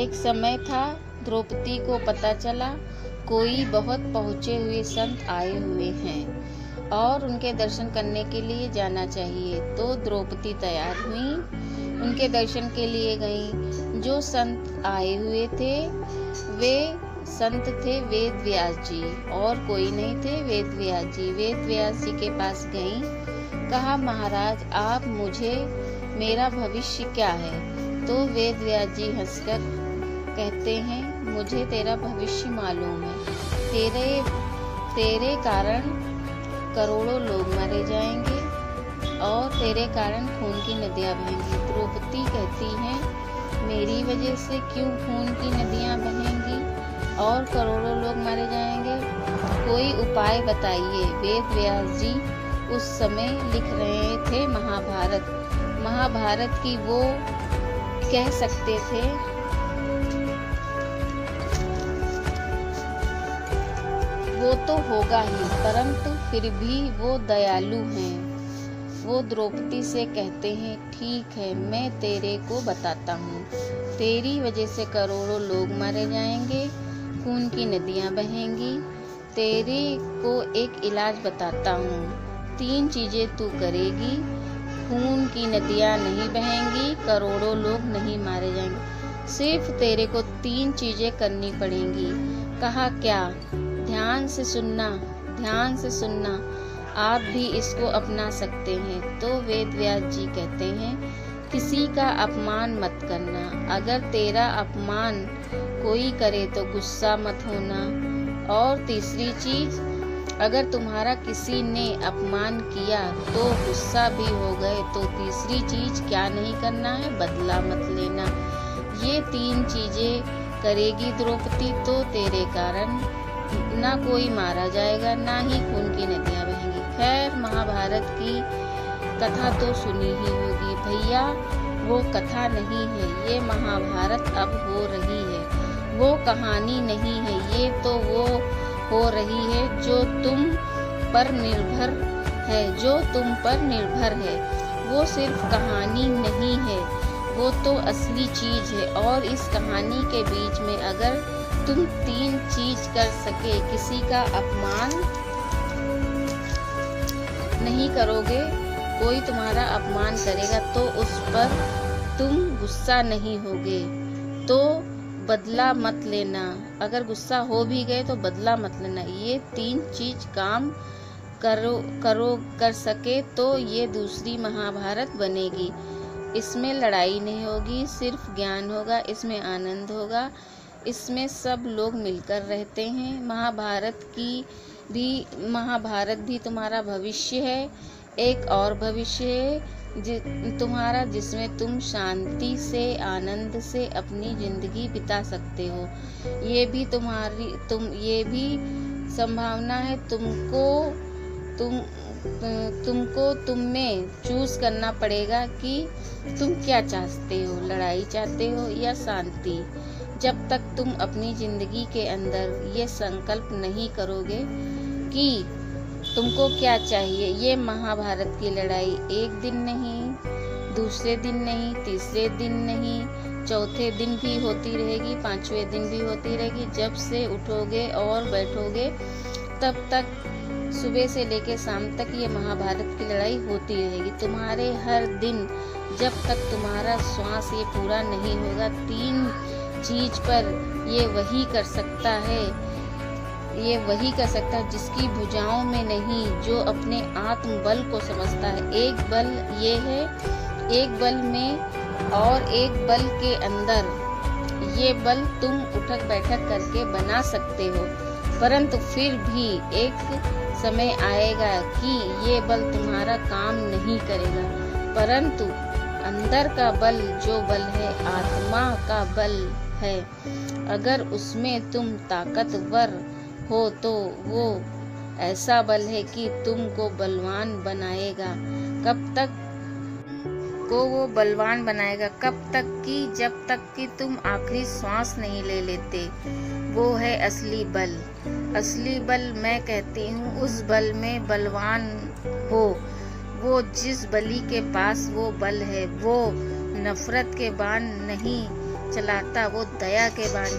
एक समय था, द्रौपदी को पता चला कोई बहुत पहुँचे हुए संत आए हुए हैं और उनके दर्शन करने के लिए जाना चाहिए। तो द्रौपदी तैयार हुई, उनके दर्शन के लिए गई। जो संत आए हुए थे वे संत थे वेद व्यास जी, और कोई नहीं थे वेद व्यास जी। वेद व्यास जी के पास गई, कहा महाराज आप मुझे मेरा भविष्य क्या है? तो वेद व्यास जी हंसकर कहते हैं मुझे तेरा भविष्य मालूम है। तेरे कारण करोड़ों लोग मारे जाएंगे और तेरे कारण खून की नदियां बहेंगी। द्रौपदी कहती हैं मेरी वजह से क्यों खून की नदियां बहेंगी और करोड़ों लोग मारे जाएंगे? कोई उपाय बताइए। वेद व्यास जी उस समय लिख रहे थे महाभारत की। वो कह सकते थे वो तो होगा ही, परंतु फिर भी वो दयालु हैं। वो द्रौपदी से कहते हैं ठीक है, मैं तेरे को बताता हूँ। तेरी वजह से करोड़ों लोग मारे जाएंगे, खून की नदियाँ बहेंगी। तेरे को एक इलाज बताता हूँ। 3 चीजें तू करेगी, खून की नदियाँ नहीं बहेंगी, करोड़ों लोग नहीं मारे जाएंगे। सिर्फ तेरे को 3 चीजें करनी पड़ेंगी। कहा क्या? ध्यान से सुनना, आप भी इसको अपना सकते हैं। तो वेद व्यास जी कहते हैं किसी का अपमान मत करना। अगर तेरा अपमान कोई करे तो गुस्सा मत होना। और तीसरी चीज, अगर तुम्हारा किसी ने अपमान किया तो गुस्सा भी हो गए तो तीसरी चीज क्या नहीं करना है? बदला मत लेना। ये 3 चीजें करेगी द्रौपदी तो तेरे कारण ना कोई मारा जाएगा, ना ही खून की नदियां बहेंगी। खैर, महाभारत की कथा तो सुनी ही होगी भैया, वो कथा नहीं है, ये महाभारत अब हो रही है। वो कहानी नहीं है, ये तो वो हो रही है जो तुम पर निर्भर है। वो सिर्फ कहानी नहीं है, वो तो असली चीज है। और इस कहानी के बीच में अगर तुम 3 चीज कर सके, किसी का अपमान नहीं करोगे, कोई तुम्हारा अपमान करेगा तो उस पर तुम गुस्सा नहीं होगे, तो बदला मत लेना। अगर गुस्सा हो भी गए तो बदला मत लेना। ये 3 चीज काम कर सके तो ये दूसरी महाभारत बनेगी। इसमें लड़ाई नहीं होगी, सिर्फ ज्ञान होगा, इसमें आनंद होगा, इसमें सब लोग मिलकर रहते हैं। महाभारत भी तुम्हारा भविष्य है, एक और भविष्य है तुम्हारा, जिसमें तुम शांति से आनंद से अपनी जिंदगी बिता सकते हो। ये भी संभावना है। तुम में चूज करना पड़ेगा कि तुम क्या चाहते हो, लड़ाई चाहते हो या शांति। जब तक तुम अपनी जिंदगी के अंदर ये संकल्प नहीं करोगे कि तुमको क्या चाहिए, ये महाभारत की लड़ाई एक दिन नहीं, दूसरे दिन नहीं, तीसरे दिन नहीं, चौथे दिन भी होती रहेगी, 5वें दिन भी होती रहेगी। जब से उठोगे और बैठोगे तब तक, सुबह से लेकर शाम तक ये महाभारत की लड़ाई होती रहेगी। तुम्हारे हर दिन जब तक तुम्हारा श्वास ये पूरा नहीं होगा, 3 चीज पर ये वही कर सकता है जिसकी भुजाओं में नहीं, जो अपने आत्मबल को समझता है। एक बल ये है, एक बल में और एक बल के अंदर। ये बल तुम उठक बैठक करके बना सकते हो, परंतु फिर भी एक समय आएगा कि ये बल तुम्हारा काम नहीं करेगा। परंतु अंदर का बल, जो बल है आत्मा का बल है, अगर उसमें तुम ताकतवर हो तो वो ऐसा बल है कि तुमको बलवान बनाएगा। कब तक को वो बलवान बनाएगा? कब तक कि जब तक कि तुम आखिरी सांस नहीं ले लेते। वो है असली बल। असली बल मैं कहती हूँ, उस बल में बलवान हो। वो जिस बली के पास वो बल है, वो नफरत के बाण नहीं चलाता वो दया के बाण